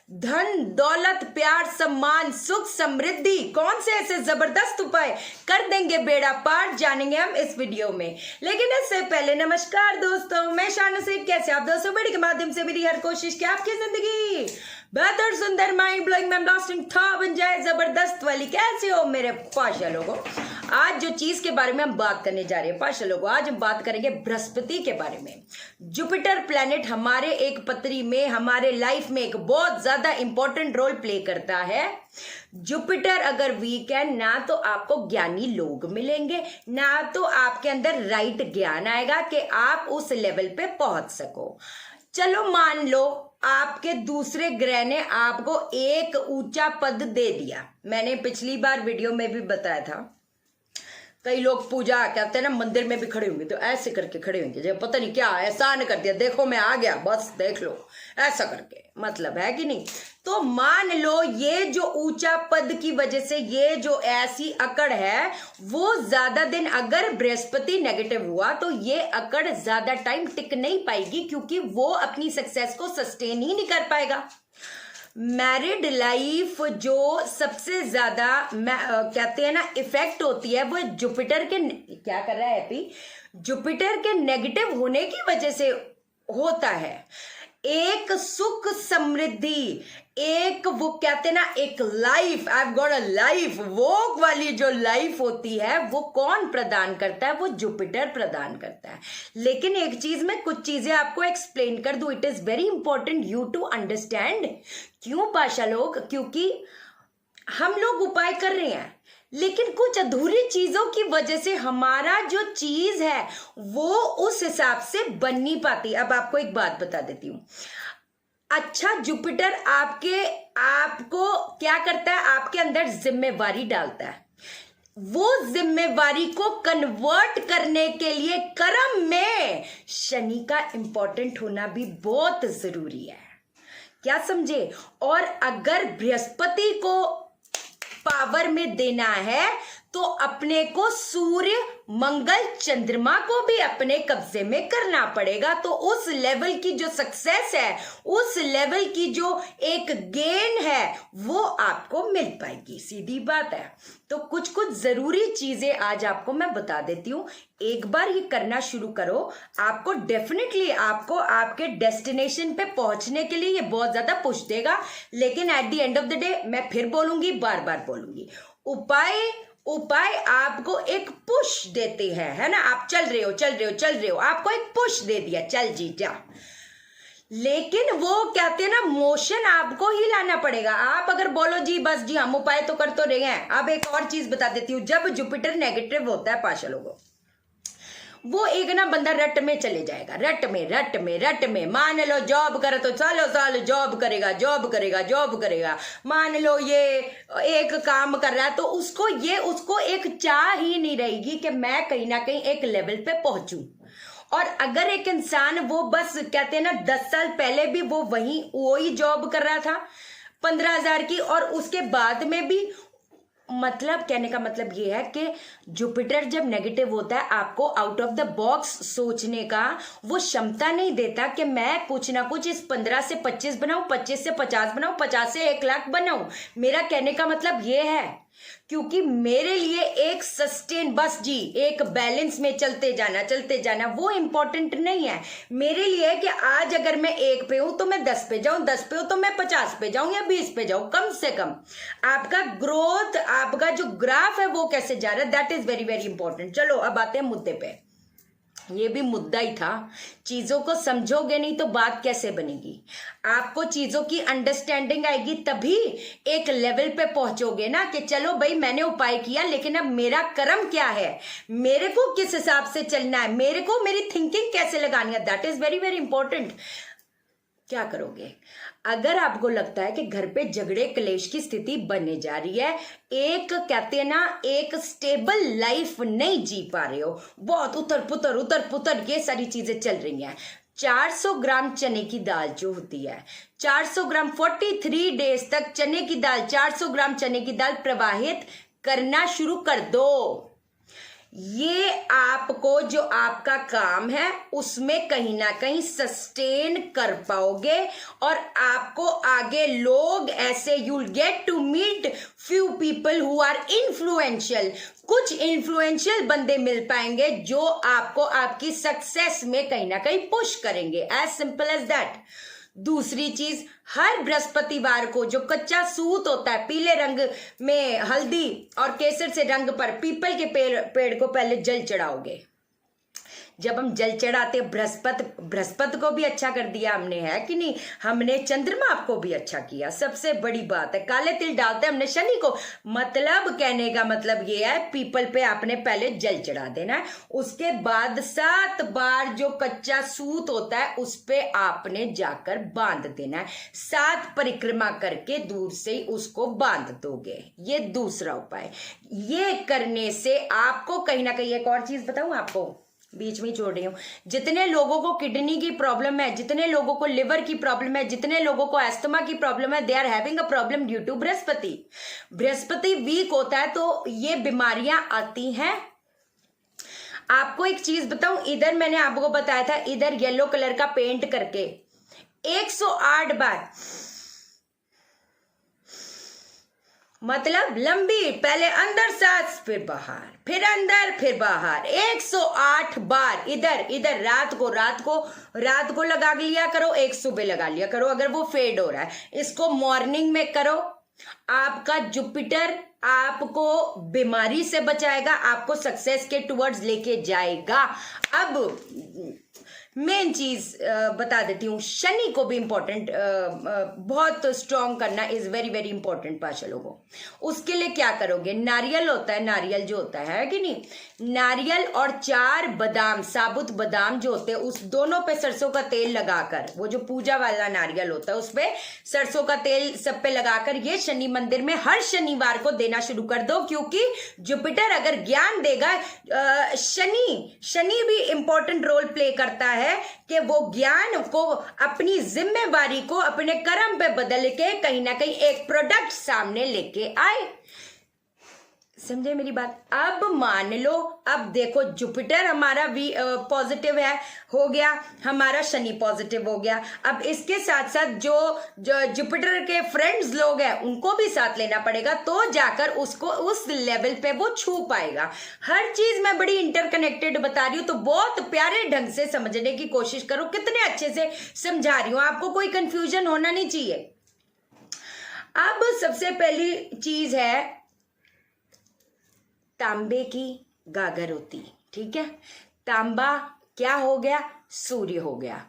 धन दौलत प्यार सम्मान सुख समृद्धि कौन से ऐसे जबरदस्त उपाय कर देंगे बेड़ा पार, जानेंगे हम इस वीडियो में। लेकिन इससे पहले नमस्कार दोस्तों, मैं शान से कैसे आप दोस्तों वीडियो के माध्यम से मेरी हर कोशिश की आपकी जिंदगी बेहतर सुंदर माइंड ब्लोइंग मैमलास्टिंग था बन जाए जबरदस्त वाली। कैसे हो मेरे पाशा लोगों? आज जो चीज के बारे में हम बात करने जा रहे हैं पाशा लोगों, आज हम बात करेंगे बृहस्पति के बारे में। जुपिटर प्लैनेट हमारे एक पत्री में हमारे लाइफ में एक बहुत ज्यादा इंपॉर्टेंट रोल प्ले करता है। जुपिटर अगर वीक है ना तो आपको ज्ञानी लोग मिलेंगे, ना तो आपके अंदर राइट ज्ञान आएगा कि आप उस लेवल पे पहुंच सको। चलो मान लो आपके दूसरे ग्रह ने आपको एक ऊंचा पद दे दिया। मैंने पिछली बार वीडियो में भी बताया था, कई लोग पूजा कहते हैं ना मंदिर में भी खड़े होंगे तो ऐसे करके खड़े होंगे जब पता नहीं क्या एहसान कर दिया, देखो मैं आ गया बस देख लो, ऐसा करके मतलब है कि नहीं। तो मान लो ये जो ऊंचा पद की वजह से ये जो ऐसी अकड़ है वो ज्यादा दिन अगर बृहस्पति नेगेटिव हुआ तो ये अकड़ ज्यादा टाइम टिक नहीं पाएगी, क्योंकि वो अपनी सक्सेस को सस्टेन ही नहीं कर पाएगा। मैरिड लाइफ जो सबसे ज्यादा कहते हैं ना इफेक्ट होती है वो जुपिटर के क्या कर रहा है हैप्पी, जुपिटर के नेगेटिव होने की वजह से होता है। एक सुख समृद्धि, एक वो कहते हैं ना एक life, I have got a life, वो वाली जो लाइफ होती है वो कौन प्रदान करता है? वो जुपिटर प्रदान करता है। लेकिन एक चीज मैं कुछ चीजें आपको एक्सप्लेन कर दूं, it is very important you to understand. क्यों पाशा लोग? क्योंकि हम लोग उपाय कर रहे हैं लेकिन कुछ अधूरी चीजों की वजह से हमारा जो चीज है वो उस हिसाब से बन नहीं पाती। अब आपको एक बात बता देती हूं, अच्छा जुपिटर आपको क्या करता है? आपके अंदर जिम्मेवारी डालता है। वो जिम्मेवारी को कन्वर्ट करने के लिए कर्म में शनि का इंपॉर्टेंट होना भी बहुत जरूरी है। क्या समझे? और अगर बृहस्पति को पावर में देना है तो अपने को सूर्य मंगल चंद्रमा को भी अपने कब्जे में करना पड़ेगा। तो उस लेवल की जो सक्सेस है, उस लेवल की जो एक गेन है वो आपको मिल पाएगी, सीधी बात है। तो कुछ कुछ जरूरी चीजें आज आपको मैं बता देती हूँ, एक बार ये करना शुरू करो, आपको डेफिनेटली आपको आपके डेस्टिनेशन पे पहुंचने के लिए ये बहुत ज्यादा पुश देगा। लेकिन at the end of the day मैं फिर बोलूंगी, बार बार बोलूंगी, उपाय आपको एक पुश देते हैं, है ना। आप चल रहे हो, आपको एक पुश दे दिया, चल जी जा। लेकिन वो कहते हैं ना मोशन आपको ही लाना पड़ेगा। आप अगर बोलो जी बस जी हम उपाय तो कर तो रहे हैं। अब एक और चीज बता देती हूँ, जब जुपिटर नेगेटिव होता है पाशा लोगों, वो एक ना बंदा रट में चले जाएगा, रट में मान लो जॉब करे तो सालों साल जॉब करेगा। मान लो ये एक काम कर रहा है तो उसको एक चाह ही नहीं रहेगी कि मैं कहीं ना कहीं एक लेवल पे पहुंचूं। और अगर एक इंसान वो बस कहते हैं ना 10 साल पहले भी वो वही जॉब कर रहा था 15,000 की, और उसके बाद में भी मतलब कहने का मतलब ये है कि जुपिटर जब नेगेटिव होता है आपको आउट ऑफ द बॉक्स सोचने का वो क्षमता नहीं देता कि मैं कुछ ना कुछ इस 15 से 25 बनाऊं, 25 से 50 बनाऊं, 50 से 1 लाख बनाऊं। मेरा कहने का मतलब ये है, क्योंकि मेरे लिए एक सस्टेन बस जी एक बैलेंस में चलते जाना वो इंपॉर्टेंट नहीं है। मेरे लिए है कि आज अगर मैं 1 पे हूं तो मैं 10 पे जाऊं, 10 पे हूं तो मैं 50 पे जाऊं या 20 पे जाऊं। कम से कम आपका ग्रोथ, आपका जो ग्राफ है वो कैसे जा रहा है, that is very very important. चलो अब आते हैं मुद्दे पे। ये भी मुद्दा ही था, चीजों को समझोगे नहीं तो बात कैसे बनेगी। आपको चीजों की अंडरस्टैंडिंग आएगी तभी एक लेवल पे पहुंचोगे ना कि चलो भाई मैंने उपाय किया लेकिन अब मेरा कर्म क्या है, मेरे को किस हिसाब से चलना है, मेरे को मेरी थिंकिंग कैसे लगानी है, that is very very important. क्या करोगे अगर आपको लगता है कि घर पे झगड़े क्लेश की स्थिति बनने जा रही है, एक कहते हैं ना एक स्टेबल लाइफ नहीं जी पा रहे हो, बहुत उतर पुतर ये सारी चीजें चल रही हैं। 400 ग्राम चने की दाल जो होती है, 400 ग्राम 43 डेज तक चने की दाल, 400 ग्राम चने की दाल प्रवाहित करना शुरू कर दो। ये आपको जो आपका काम है उसमें कहीं ना कहीं सस्टेन कर पाओगे और आपको आगे लोग ऐसे you'll get to meet few people who are influential, कुछ इन्फ्लुएंशियल बंदे मिल पाएंगे जो आपको आपकी सक्सेस में कहीं ना कहीं पुश करेंगे, एज सिंपल एज दैट। दूसरी चीज, हर बृहस्पतिवार को जो कच्चा सूत होता है पीले रंग में हल्दी और केसर से रंग पर पीपल के पेड़ को पहले जल चढ़ाओगे। जब हम जल चढ़ाते बृहस्पति को भी अच्छा कर दिया हमने, है कि नहीं, हमने चंद्रमा को भी अच्छा किया। सबसे बड़ी बात है काले तिल डालते हमने शनि को, मतलब कहने का मतलब ये है पीपल पे आपने पहले जल चढ़ा देना है, उसके बाद 7 बार जो कच्चा सूत होता है उस पे आपने जाकर बांध देना है, 7 परिक्रमा करके दूर से ही उसको बांध दोगे। ये दूसरा उपाय। ये करने से आपको कहीं ना कहीं, एक और चीज बताऊं आपको, बीच में छोड़ रही हूँ, जितने लोगों को किडनी की प्रॉब्लम है, जितने लोगों को लिवर की प्रॉब्लम है, जितने लोगों को एस्थमा की प्रॉब्लम है, they are having a problem due to बृहस्पति। बृहस्पति वीक होता है तो ये बीमारियां आती हैं। आपको एक चीज बताऊं, इधर मैंने आपको बताया था, इधर येलो कलर का पेंट करके 108 बार, मतलब लंबी, पहले अंदर सांस फिर बाहर, फिर अंदर फिर बाहर, 108 बार इधर रात को लगा लिया करो, एक सुबह लगा लिया करो अगर वो फेड हो रहा है। इसको मॉर्निंग में करो, आपका जुपिटर आपको बीमारी से बचाएगा, आपको सक्सेस के टुवर्ड्स लेके जाएगा। अब मेन चीज बता देती हूँ, शनि को भी इंपॉर्टेंट, बहुत स्ट्रॉन्ग करना इज वेरी वेरी इंपॉर्टेंट पाचलों को। उसके लिए क्या करोगे, नारियल होता है, नारियल जो होता है कि नहीं, नारियल और 4 बादाम, साबुत बादाम जो होते हैं, उस दोनों पे सरसों का तेल लगाकर, वो जो पूजा वाला नारियल होता है उस पे सरसों का तेल सब पे लगाकर ये शनि मंदिर में हर शनिवार को देना शुरू कर दो। क्योंकि जुपिटर अगर ज्ञान देगा, शनि भी इंपॉर्टेंट रोल प्ले करता है कि वो ज्ञान को, अपनी जिम्मेवारी को अपने कर्म पे बदल के कहीं ना कहीं एक प्रोडक्ट सामने लेके आए। समझे मेरी बात। अब मान लो, अब देखो जुपिटर हमारा भी पॉजिटिव है, हो गया, हमारा शनि पॉजिटिव हो गया। अब इसके साथ साथ जो जुपिटर के फ्रेंड्स लोग हैं उनको भी साथ लेना पड़ेगा, तो जाकर उसको उस लेवल पे वो छू पाएगा। हर चीज मैं बड़ी इंटरकनेक्टेड बता रही हूँ, तो बहुत प्यारे ढंग से समझने की कोशिश करो, कितने अच्छे से समझा रही हूँ, आपको कोई कंफ्यूजन होना नहीं चाहिए। अब सबसे पहली चीज है, तांबे की गागर होती, ठीक है, तांबा क्या हो गया, सूर्य हो गया।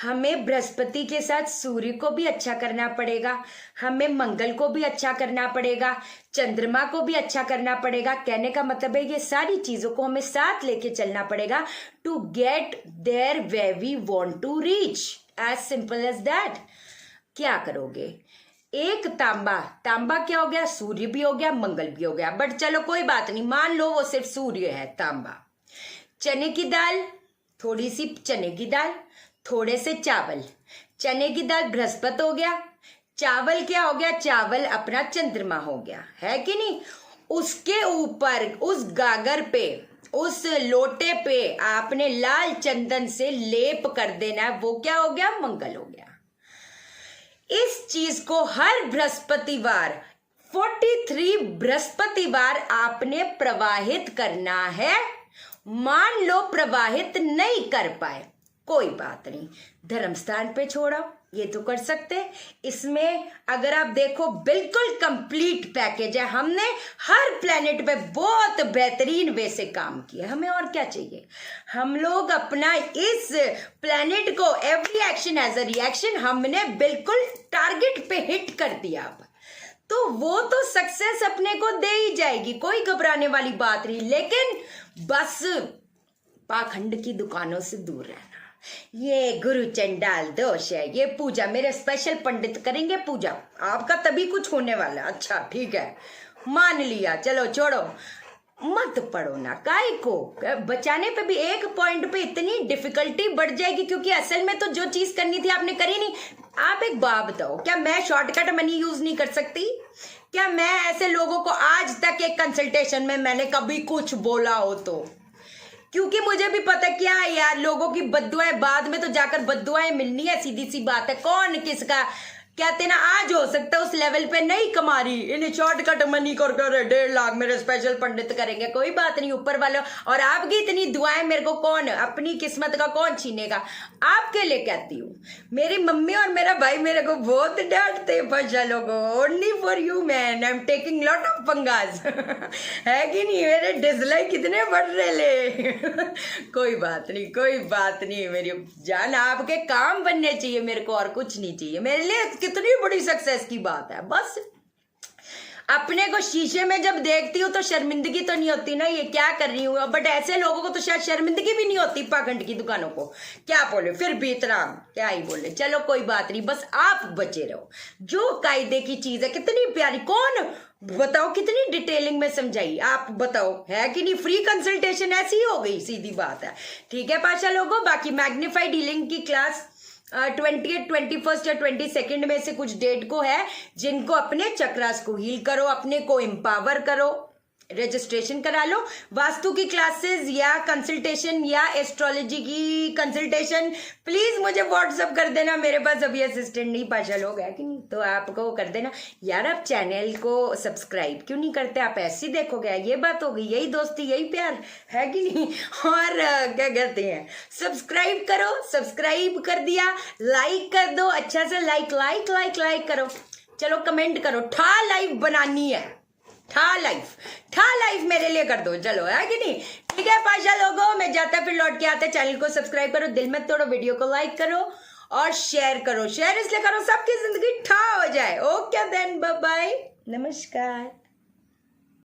हमें बृहस्पति के साथ सूर्य को भी अच्छा करना पड़ेगा, हमें मंगल को भी अच्छा करना पड़ेगा, चंद्रमा को भी अच्छा करना पड़ेगा। कहने का मतलब है ये सारी चीजों को हमें साथ लेके चलना पड़ेगा to get there way we want to reach, as simple as that. क्या करोगे, एक तांबा क्या हो गया, सूर्य भी हो गया, मंगल भी हो गया, बट चलो कोई बात नहीं, मान लो वो सिर्फ सूर्य है, तांबा। चने की दाल, थोड़ी सी चने की दाल, थोड़े से चावल। चने की दाल बृहस्पति हो गया, चावल क्या हो गया, चावल अपना चंद्रमा हो गया, है कि नहीं। उसके ऊपर उस गागर पे, उस लोटे पे आपने लाल चंदन से लेप कर देना है, वो क्या हो गया, मंगल हो गया। इस चीज को हर बृहस्पतिवार 43 बृहस्पतिवार आपने प्रवाहित करना है। मान लो प्रवाहित नहीं कर पाए, कोई बात नहीं, धर्म स्थान पे छोड़ो, ये तो कर सकते। इसमें अगर आप देखो बिल्कुल कंप्लीट पैकेज है, हमने हर प्लेनेट पे बहुत बेहतरीन वे से काम किया, हमें और क्या चाहिए। हम लोग अपना इस प्लेनेट को every action as a reaction हमने बिल्कुल टारगेट पे हिट कर दिया। अब तो वो तो सक्सेस अपने को दे ही जाएगी, कोई घबराने वाली बात नहीं। लेकिन बस पाखंड की दुकानों से दूर रहना, ये गुरु चंडाल दोष है, ये पूजा मेरे स्पेशल पंडित करेंगे पूजा, आपका तभी कुछ होने वाला। अच्छा ठीक है, मान लिया, चलो छोड़ो, मत पढ़ो ना, काय को बचाने पे भी एक पॉइंट पे इतनी डिफिकल्टी बढ़ जाएगी, क्योंकि असल में तो जो चीज करनी थी आपने करी नहीं। आप एक बात बताओ, क्या मैं शॉर्टकट मनी यूज नहीं कर सकती? क्या मैं ऐसे लोगों को आज तक एक कंसल्टेशन में मैंने कभी कुछ बोला हो तो? क्योंकि मुझे भी पता क्या है यार, लोगों की बद्दुआएं बाद में तो जाकर बद्दुआएं मिलनी है, सीधी सी बात है। कौन किसका कहते ना, आज हो सकता है उस लेवल पे नहीं कमा रही, इन्हें शॉर्टकट मनी कर 1.5 लाख मेरे स्पेशल पंडित करेंगे, कोई बात नहीं ऊपर वाले। और आपकी इतनी दुआएं मेरे को कौन, अपनी किस्मत का कौन छीनेगा? आपके लिए कहती हूँ, मेरी मम्मी और मेरा भाई मेरे को बहुत डांटते बच्चा लोगो, only for you man I am taking lot of पंगास है कि नहीं? मेरे डिसलाइक कितने बढ़ रहे ले कोई बात नहीं, कोई बात नहीं मेरी जान, आपके काम बनने चाहिए, मेरे को और कुछ नहीं चाहिए। मेरे लिए कितनी बड़ी सक्सेस की बात है। बस अपने को शीशे में जब देखती हूँ तो शर्मिंदगी तो नहीं होती ना, ये क्या कर रही हूँ, बट ऐसे लोगों को तो शायद शर्मिंदगी भी नहीं होती, पाखंड की दुकानों को क्या बोले, फिर भी इतना क्या ही बोले। चलो कोई बात नहीं, बस आप बचे रहो। जो कायदे की चीज है, कितनी प्यारी, कौन बताओ कितनी डिटेलिंग में समझाई, आप बताओ है कि नहीं? फ्री कंसल्टेशन ऐसी ही हो गई, सीधी बात है। ठीक है पाशा लोगों, बाकी मैग्नीफाइड हीलिंग की क्लास 28, 21 या 22 में से कुछ डेट को है, जिनको अपने चक्रास को हील करो, अपने को एम्पावर करो, रजिस्ट्रेशन करा लो। वास्तु की क्लासेस या कंसल्टेशन या एस्ट्रोलॉजी की कंसल्टेशन प्लीज मुझे व्हाट्सअप कर देना, मेरे पास अभी असिस्टेंट नहीं पाशा लोग है कि नहीं, तो आपको कर देना। यार आप चैनल को सब्सक्राइब क्यों नहीं करते? आप ऐसे ही देखोगे, ये बात हो गई, यही दोस्ती यही प्यार है कि नहीं? और क्या कहते हैं, सब्सक्राइब करो, सब्सक्राइब कर दिया, लाइक कर दो, अच्छा सा लाइक लाइक लाइक लाइक करो, चलो कमेंट करो, ठा लाइव बनानी है, ठा लाइफ मेरे लिए कर दो, चलो है कि नहीं? ठीक है पाशा लोगों, मैं जाता फिर लौट के आता। चैनल को सब्सक्राइब करो, दिल मत तोड़ो, वीडियो को लाइक करो और शेयर करो। शेयर इसलिए करो सबकी जिंदगी ठा हो जाए। ओके देन, बाय बाय, नमस्कार।